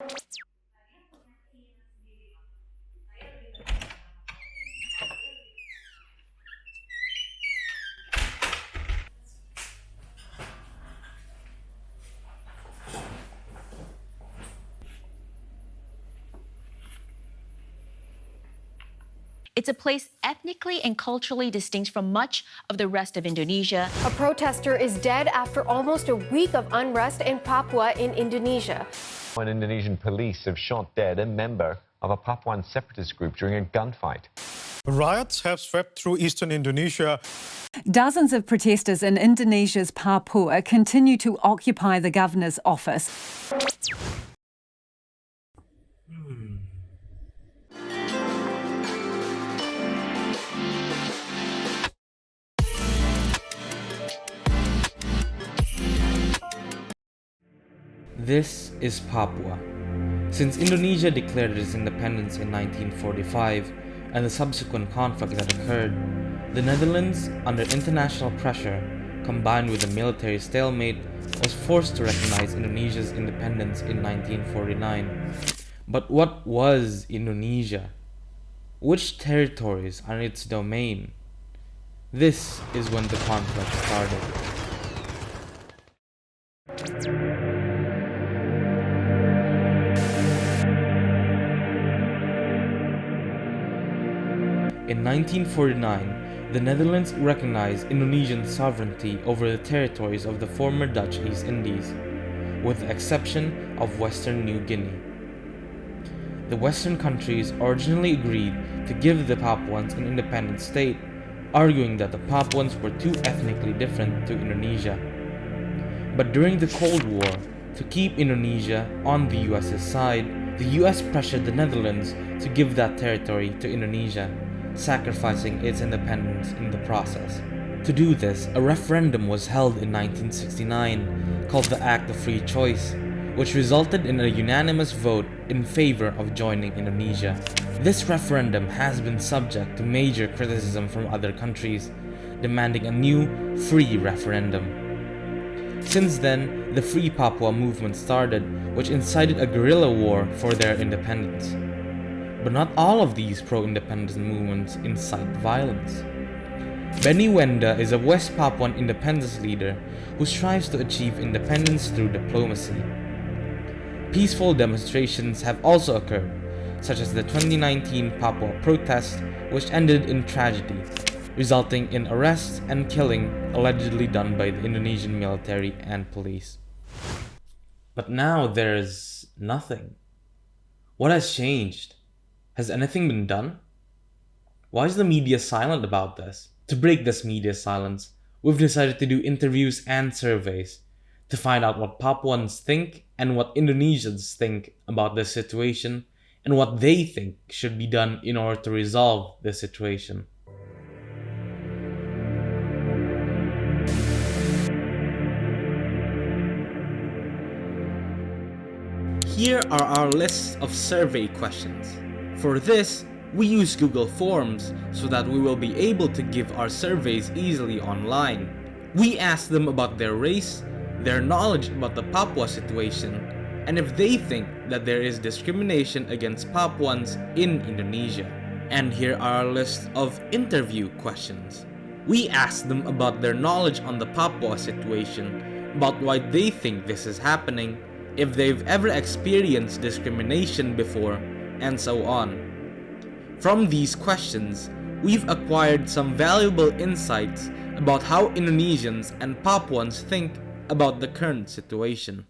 It's a place ethnically and culturally distinct from much of the rest of Indonesia. A protester is dead after almost a week of unrest in Papua in Indonesia. Indonesian police have shot dead a member of a Papuan separatist group during a gunfight. Riots have swept through eastern Indonesia. Dozens of protesters in Indonesia's Papua continue to occupy the governor's office. This is Papua. Since Indonesia declared its independence in 1945 and the subsequent conflict that occurred, the Netherlands, under international pressure, combined with a military stalemate, was forced to recognize Indonesia's independence in 1949. But what was Indonesia? Which territories are in its domain? This is when the conflict started. In 1949, the Netherlands recognized Indonesian sovereignty over the territories of the former Dutch East Indies, with the exception of Western New Guinea. The Western countries originally agreed to give the Papuans an independent state, arguing that the Papuans were too ethnically different to Indonesia. But during the Cold War, to keep Indonesia on the US's side, the US pressured the Netherlands to give that territory to Indonesia, sacrificing its independence in the process. To do this, a referendum was held in 1969 called the Act of Free Choice, which resulted in a unanimous vote in favor of joining Indonesia. This referendum has been subject to major criticism from other countries, demanding a new, free referendum. Since then, the Free Papua movement started, which incited a guerrilla war for their independence. But not all of these pro-independence movements incite violence. Benny Wenda is a West Papuan independence leader who strives to achieve independence through diplomacy. Peaceful demonstrations have also occurred, such as the 2019 Papua protest, which ended in tragedy, resulting in arrests and killing allegedly done by the Indonesian military and police. But now there's nothing. What has changed? Has anything been done? Why is the media silent about this? To break this media silence, we've decided to do interviews and surveys to find out what Papuans think and what Indonesians think about this situation and what they think should be done in order to resolve this situation. Here are our list of survey questions. For this, we use Google Forms so that we will be able to give our surveys easily online. We ask them about their race, their knowledge about the Papua situation, and if they think that there is discrimination against Papuans in Indonesia. And here are our list of interview questions. We ask them about their knowledge on the Papua situation, about why they think this is happening, if they've ever experienced discrimination before, and so on. From these questions, we've acquired some valuable insights about how Indonesians and Papuans think about the current situation.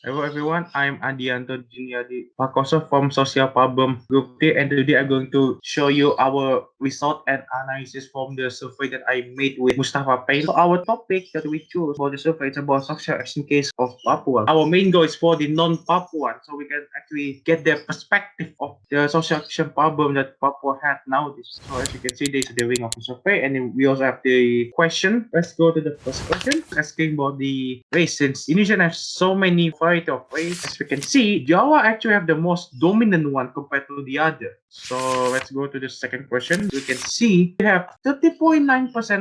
Hello everyone, I'm Adianto Juniadi Pakoso from Social Problem Group T, and today I'm going to show you our result and analysis from the survey that I made with Mustafa Payne. So our topic that we choose for the survey is about social action case of Papua. Our main goal is for the non-Papuan, so we can actually get their perspective of the social action problem that Papua had nowadays. So as you can see, this is the wing of the survey, and then we also have the question. Let's go to the first question, asking about the race. Since Indonesian has so many variety of race, as we can see, Jawa actually have the most dominant one compared to the other. So let's go to the second question. We can see we have 30.9%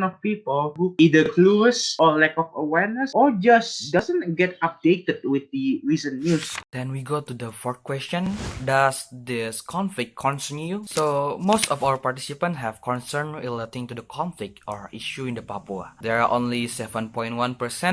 of people who either clueless or lack of awareness or just doesn't get updated with the recent news. Then we go to the fourth question. Does this conflict concern you? So most of our participants have concern relating to the conflict or issue in the Papua. There are only 7.1%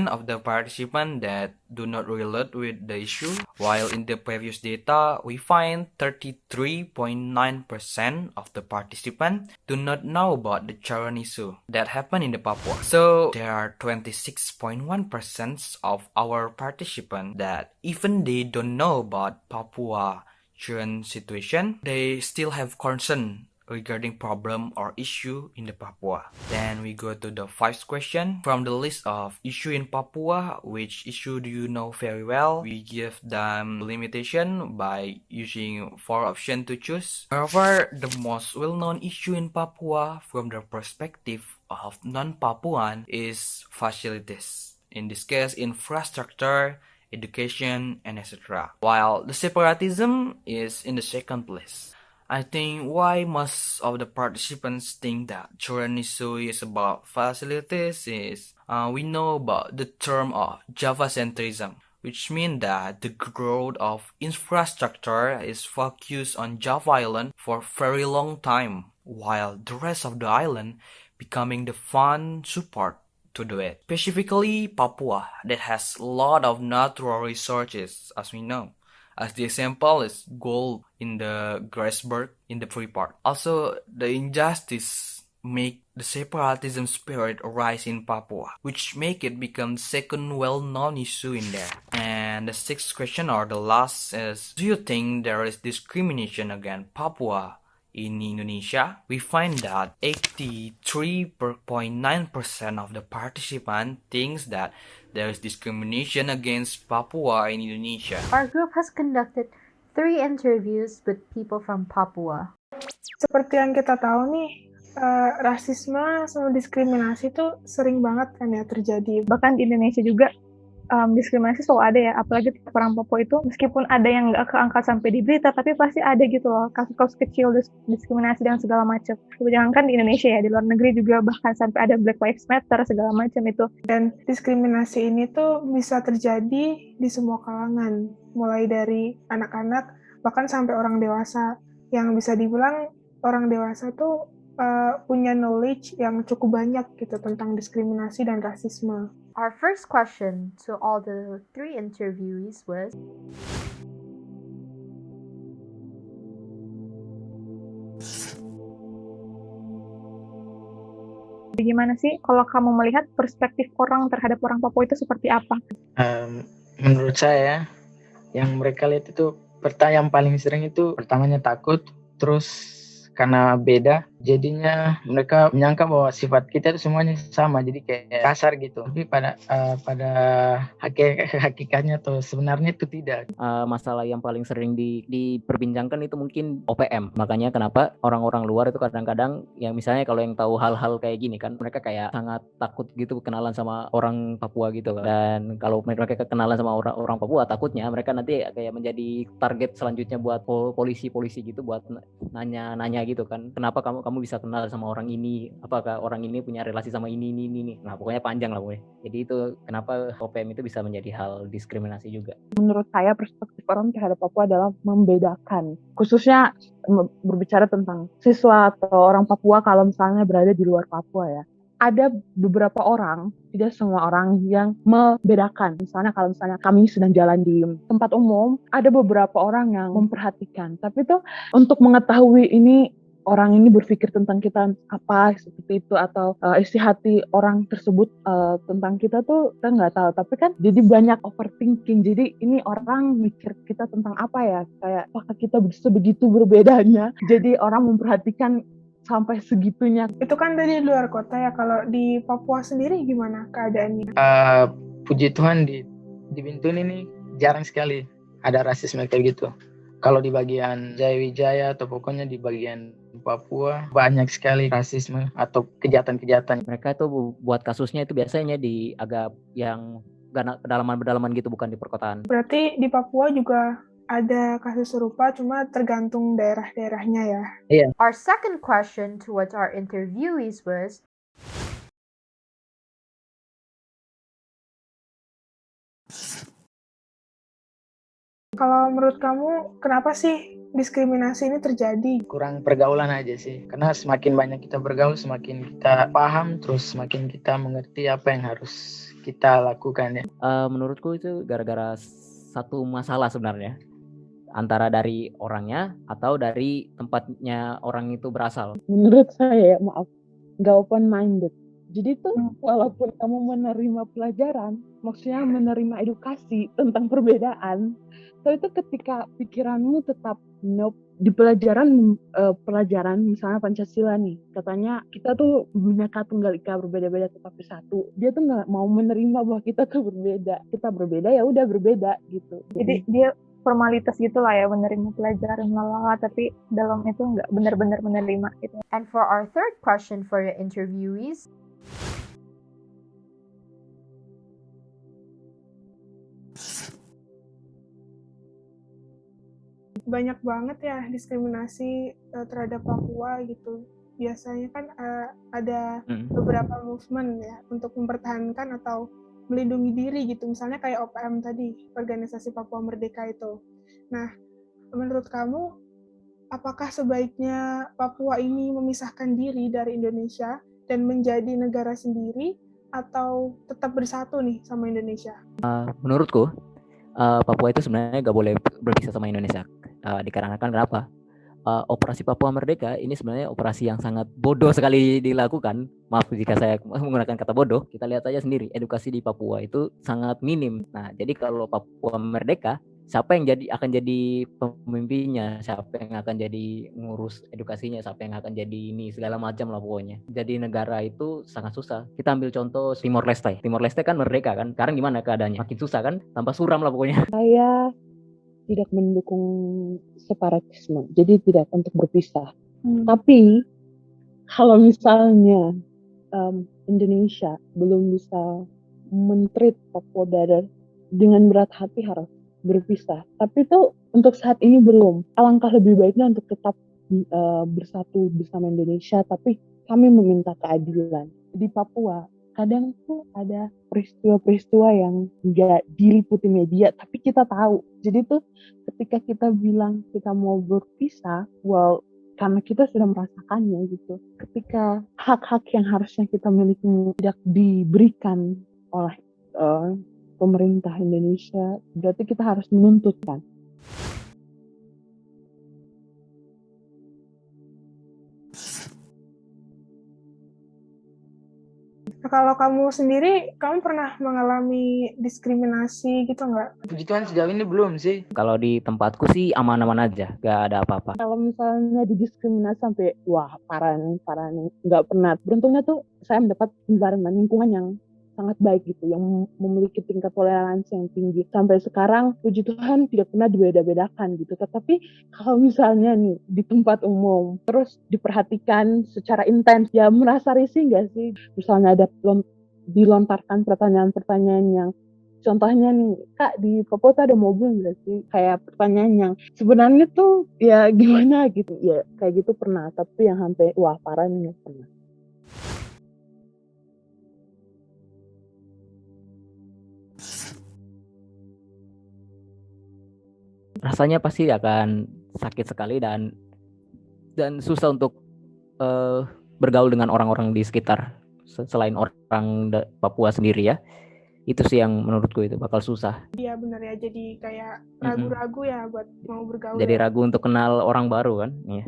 of the participants that do not relate with the issue, while in the previous data, we find 33.9% of the participants do not know about the current issue that happened in the Papua. So there are 26.1% of our participants that even they don't know about Papua current situation, they still have concern regarding problem or issue in the Papua. Then we go to the fifth question. From the list of issue in Papua, which issue do you know very well? We give them limitation by using 4 options to choose. However, the most well-known issue in Papua from the perspective of non-Papuan is facilities. In this case, infrastructure, education, and etc. While the separatism is in the second place. I think why most of the participants think that current issue is about facilities is we know about the term of Java-centrism, which means that the growth of infrastructure is focused on Java Island for very long time, while the rest of the island becoming the fund support to do it. Specifically Papua, that has a lot of natural resources, as we know. As the example is gold in the Grassberg in the free part. Also, the injustice make the separatism spirit arise in Papua, which make it become second well-known issue in there. And the sixth question or the last is, do you think there is discrimination against Papua in Indonesia? We find that 83.9% of the participants thinks that there is discrimination against Papua in Indonesia. Our group has conducted 3 interviews with people from Papua. Seperti yang kita tahu nih, rasisme sama diskriminasi itu sering banget kan ya terjadi. Bahkan di Indonesia juga diskriminasi selalu ada ya, apalagi orang Papua itu meskipun ada yang nggak keangkat sampai di berita, tapi pasti ada gitu loh kasus-kasus kecil diskriminasi dan segala macam. Jangankan di Indonesia ya, di luar negeri juga bahkan sampai ada Black Lives Matter segala macam itu. Dan diskriminasi ini tuh bisa terjadi di semua kalangan, mulai dari anak-anak bahkan sampai orang dewasa. Yang bisa dibilang orang dewasa tuh punya knowledge yang cukup banyak gitu tentang diskriminasi dan rasisme. Our first question to all the 3 interviewees was, bagaimana sih kalau kamu melihat perspektif orang terhadap orang Papua itu seperti apa? Menurut saya, yang mereka lihat itu pertanyaan paling sering itu pertamanya takut, terus karena beda, jadinya mereka menyangka bahwa sifat kita itu semuanya sama, jadi kayak kasar gitu. Tapi pada hakikatnya tuh sebenarnya itu tidak. Masalah yang paling sering diperbincangkan itu mungkin OPM. Makanya kenapa orang-orang luar itu kadang-kadang, yang misalnya kalau yang tahu hal-hal kayak gini kan, mereka kayak sangat takut gitu kenalan sama orang Papua gitu. Dan kalau mereka kenalan sama orang Papua, takutnya mereka nanti kayak menjadi target selanjutnya buat polisi-polisi gitu, buat nanya gitu kan, kenapa kamu bisa kenal sama orang ini, apakah orang ini punya relasi sama ini. Nah pokoknya panjang lah pokoknya. Jadi itu kenapa OPM itu bisa menjadi hal diskriminasi juga. Menurut saya perspektif orang terhadap Papua adalah membedakan, khususnya berbicara tentang siswa atau orang Papua kalau misalnya berada di luar Papua ya. Ada beberapa orang, tidak semua orang yang membedakan. Misalnya kalau misalnya kami sedang jalan di tempat umum, ada beberapa orang yang memperhatikan. Tapi tuh untuk mengetahui orang ini berpikir tentang kita apa seperti itu, atau isi hati orang tersebut tentang kita tuh kita nggak tahu. Tapi kan jadi banyak overthinking. Jadi ini orang mikir kita tentang apa ya? Kayak apakah kita sebegitu berbedanya? Jadi orang memperhatikan sampai segitunya. Itu kan dari luar kota ya. Kalau di Papua sendiri gimana keadaannya? Puji Tuhan di Bintun ini jarang sekali ada rasisme kayak gitu. Kalau di bagian Jaya atau pokoknya di bagian Papua banyak sekali rasisme atau kejahatan-kejahatan. Mereka tuh buat kasusnya itu biasanya di agak yang pedalaman gitu, bukan di perkotaan. Berarti di Papua juga ada kasus serupa, cuma tergantung daerah-daerahnya ya. Iya. Our second question towards our interviewees was, kalau menurut kamu, kenapa sih diskriminasi ini terjadi? Kurang pergaulan aja sih. Karena semakin banyak kita bergaul, semakin kita paham, terus semakin kita mengerti apa yang harus kita lakukan ya. Menurutku itu gara-gara satu masalah sebenarnya. Antara dari orangnya atau dari tempatnya orang itu berasal. Menurut saya, maaf, nggak open-minded. Jadi tuh walaupun kamu menerima pelajaran, maksudnya menerima edukasi tentang perbedaan, so itu ketika pikiranmu tetap nope. Di pelajaran misalnya Pancasila nih, katanya kita tuh Bhinneka Tunggal Ika, berbeda-beda tetapi satu. Dia tuh nggak mau menerima bahwa kita tuh berbeda. Kita berbeda ya udah berbeda gitu. Jadi dia formalitas gitulah ya, menerima pelajaran lalala, tapi dalam itu nggak benar-benar menerima gitu. and for our third question for your interviewees, Banyak banget ya diskriminasi terhadap Papua gitu. Biasanya kan ada beberapa movement ya untuk mempertahankan atau melindungi diri gitu. Misalnya kayak OPM tadi, Organisasi Papua Merdeka itu. Nah, menurut kamu, apakah sebaiknya Papua ini memisahkan diri dari Indonesia dan menjadi negara sendiri, atau tetap bersatu nih sama Indonesia? Menurutku, Papua itu sebenarnya nggak boleh berpisah sama Indonesia. Dikarenakan kenapa? Operasi Papua Merdeka ini sebenarnya operasi yang sangat bodoh sekali dilakukan. Maaf jika saya menggunakan kata bodoh. Kita lihat aja sendiri, edukasi di Papua itu sangat minim. Nah, jadi kalau Papua Merdeka, siapa yang akan jadi pemimpinnya, siapa yang akan jadi ngurus edukasinya, siapa yang akan jadi ini, segala macam lah pokoknya. Jadi negara itu sangat susah. Kita ambil contoh Timor Leste. Timor Leste kan merdeka kan, sekarang gimana keadaannya? Makin susah kan, tanpa suram lah pokoknya. Saya tidak mendukung separatisme, jadi tidak untuk berpisah. Tapi kalau misalnya Indonesia belum bisa men-treat Papua dengan berat hati, harus berpisah. Tapi itu untuk saat ini belum. Alangkah lebih baiknya untuk tetap bersatu bersama Indonesia, tapi kami meminta keadilan. Di Papua kadang tuh ada peristiwa-peristiwa yang nggak diliputi media, tapi kita tahu. Jadi tuh ketika kita bilang kita mau berpisah, well, karena kita sudah merasakannya gitu. Ketika hak-hak yang harusnya kita miliki tidak diberikan oleh pemerintah Indonesia, berarti kita harus menuntut kan. Kalau kamu sendiri, kamu pernah mengalami diskriminasi gitu nggak? Puji Tuhan sejauh ini belum sih. Kalau di tempatku sih aman-aman aja, gak ada apa-apa. Kalau misalnya didiskriminasi sampai wah parah nih, nggak pernah. Beruntungnya tuh saya mendapat environment lingkungan yang sangat baik gitu, yang memiliki tingkat toleransi yang tinggi. Sampai sekarang puji Tuhan tidak pernah dibeda-bedakan gitu. Tetapi kalau misalnya nih di tempat umum terus diperhatikan secara intens, ya merasa risih nggak sih? Misalnya ada dilontarkan pertanyaan-pertanyaan yang contohnya nih, Kak, di Papua tuh ada mobil nggak sih? Kayak pertanyaan yang sebenarnya tuh ya gimana gitu. Ya kayak gitu pernah, tapi yang sampai wah parah nih nggak pernah. Rasanya pasti akan sakit sekali dan susah untuk bergaul dengan orang-orang di sekitar selain orang Papua sendiri ya. Itu sih yang menurutku itu bakal susah. Iya benar ya, jadi kayak ragu-ragu ya buat mau bergaul. Jadi ya. ragu untuk kenal orang baru kan. Iya.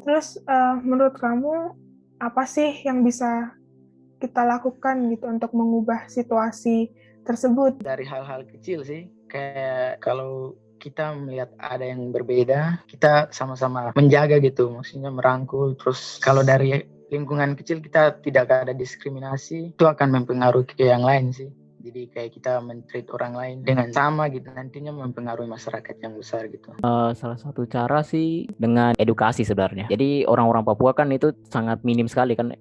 Terus menurut kamu apa sih yang bisa kita lakukan gitu untuk mengubah situasi tersebut? Dari hal-hal kecil sih, kayak kalau kita melihat ada yang berbeda, kita sama-sama menjaga gitu, maksudnya merangkul. Terus kalau dari lingkungan kecil kita tidak ada diskriminasi, itu akan mempengaruhi ke yang lain sih. Jadi kayak kita men-treat orang lain dengan sama gitu, nantinya mempengaruhi masyarakat yang besar gitu. Salah satu cara sih dengan edukasi sebenarnya. Jadi orang-orang Papua kan itu sangat minim sekali kan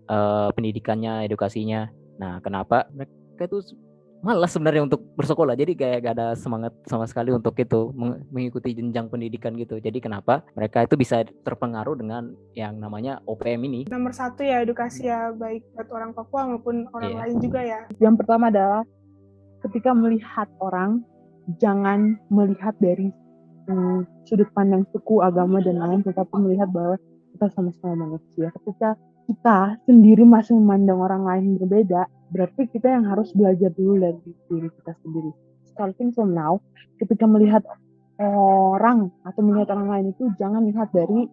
pendidikannya, edukasinya. Nah, kenapa mereka itu malas sebenarnya untuk bersekolah. Jadi kayak gak ada semangat sama sekali untuk itu mengikuti jenjang pendidikan gitu. Jadi kenapa mereka itu bisa terpengaruh dengan yang namanya OPM ini? Nomor satu ya edukasi ya, baik buat orang Papua maupun orang lain juga ya. Yang pertama adalah ketika melihat orang, jangan melihat dari sudut pandang suku, agama, dan lain, tetapi melihat bahwa kita sama-sama manusia. Ketika kita sendiri masih memandang orang lain berbeda, berarti kita yang harus belajar dulu dari diri kita sendiri. Starting from now, ketika melihat orang atau melihat orang lain itu jangan lihat dari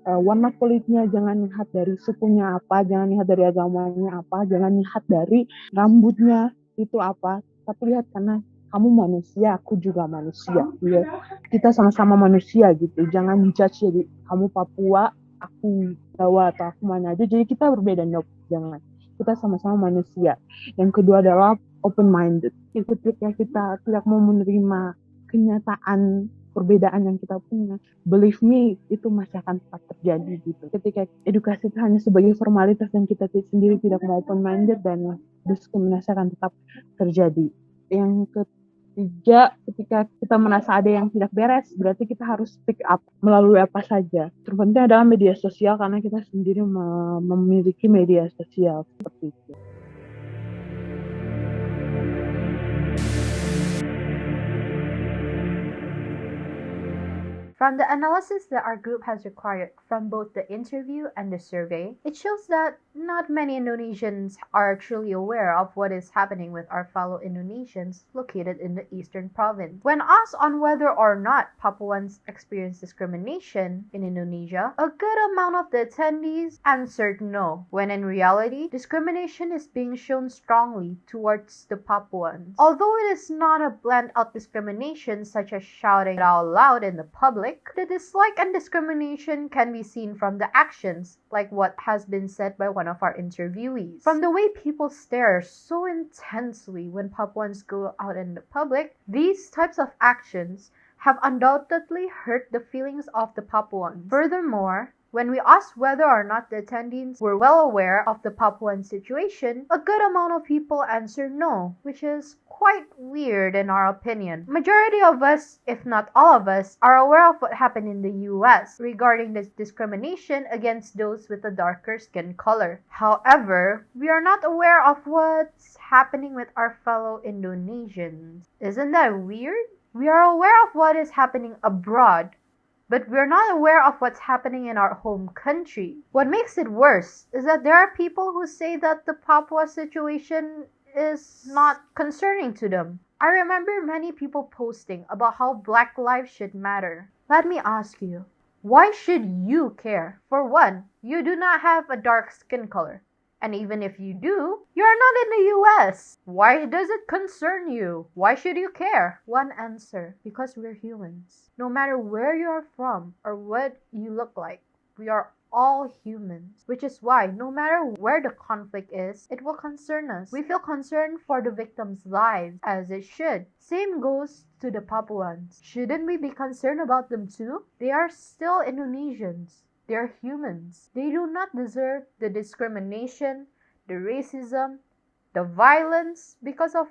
warna kulitnya, jangan lihat dari sukunya apa, jangan lihat dari agamanya apa, jangan lihat dari rambutnya itu apa, tapi lihat karena kamu manusia, aku juga manusia. Ya. Kita sama-sama manusia gitu. Jangan judge jadi kamu Papua, aku Jawa atau aku mana aja. Jadi kita berbeda, jangan. Kita sama-sama manusia. Yang kedua adalah open-minded. Ketika kita tidak mau menerima kenyataan perbedaan yang kita punya, believe me, itu masih akan tetap terjadi gitu. Ketika edukasi itu hanya sebagai formalitas dan kita sendiri tidak mau open-minded, dan diskriminasi akan tetap terjadi. Yang ketiga, ketika kita merasa ada yang tidak beres, berarti kita harus speak up melalui apa saja. Terpenting adalah media sosial, karena kita sendiri memiliki media sosial seperti itu. From the analysis that our group has required from both the interview and the survey, it shows that not many Indonesians are truly aware of what is happening with our fellow Indonesians located in the eastern province. When asked on whether or not Papuans experience discrimination in Indonesia, a good amount of the attendees answered no, when in reality, discrimination is being shown strongly towards the Papuans. Although it is not a blend-out discrimination such as shouting out loud in the public, the dislike and discrimination can be seen from the actions, like what has been said by one of our interviewees. From the way people stare so intensely when Papuans go out in the public, these types of actions have undoubtedly hurt the feelings of the Papuans. Furthermore, when we asked whether or not the attendees were well aware of the Papuan situation, a good amount of people answered no, which is quite weird in our opinion. Majority of us, if not all of us, are aware of what happened in the US regarding this discrimination against those with a darker skin color. However, we are not aware of what's happening with our fellow Indonesians. Isn't that weird? We are aware of what is happening abroad, but we're not aware of what's happening in our home country. What makes it worse is that there are people who say that the Papua situation is not concerning to them. I remember many people posting about how Black lives should matter. Let me ask you, why should you care? For one, you do not have a dark skin color. And even if you do, you're not in the US. Why does it concern you? Why should you care? One answer, because we're humans. No matter where you're from or what you look like, we are all humans, which is why no matter where the conflict is, it will concern us. We feel concerned for the victims' lives, as it should. Same goes to the Papuans. Shouldn't we be concerned about them too? They are still Indonesians. They are humans. They do not deserve the discrimination, the racism, the violence because of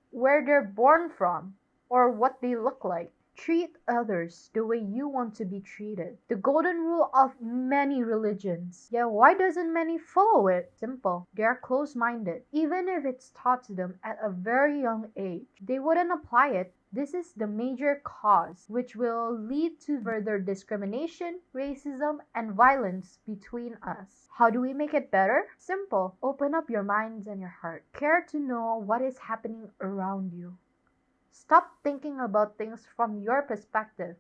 where they're born from or what they look like. Treat others the way you want to be treated. The golden rule of many religions. Yeah, why doesn't many follow it? Simple. They are close-minded. Even if it's taught to them at a very young age, they wouldn't apply it. This is the major cause which will lead to further discrimination, racism, and violence between us. How do we make it better? Simple. Open up your minds and your heart. Care to know what is happening around you. Stop thinking about things from your perspective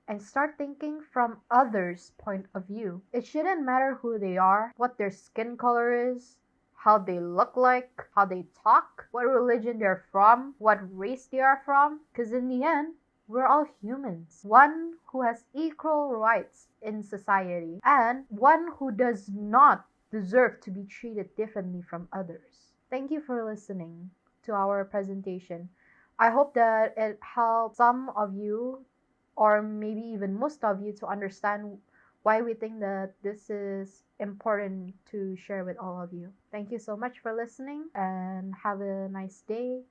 and start thinking from others' point of view. It shouldn't matter who they are, what their skin color is, how they look like, how they talk, what religion they're from, what race they are from, because in the end, we're all humans. One who has equal rights in society and one who does not deserve to be treated differently from others. Thank you for listening to our presentation. I hope that it helped some of you, or maybe even most of you, to understand why we think that this is important to share with all of you. Thank you so much for listening and have a nice day.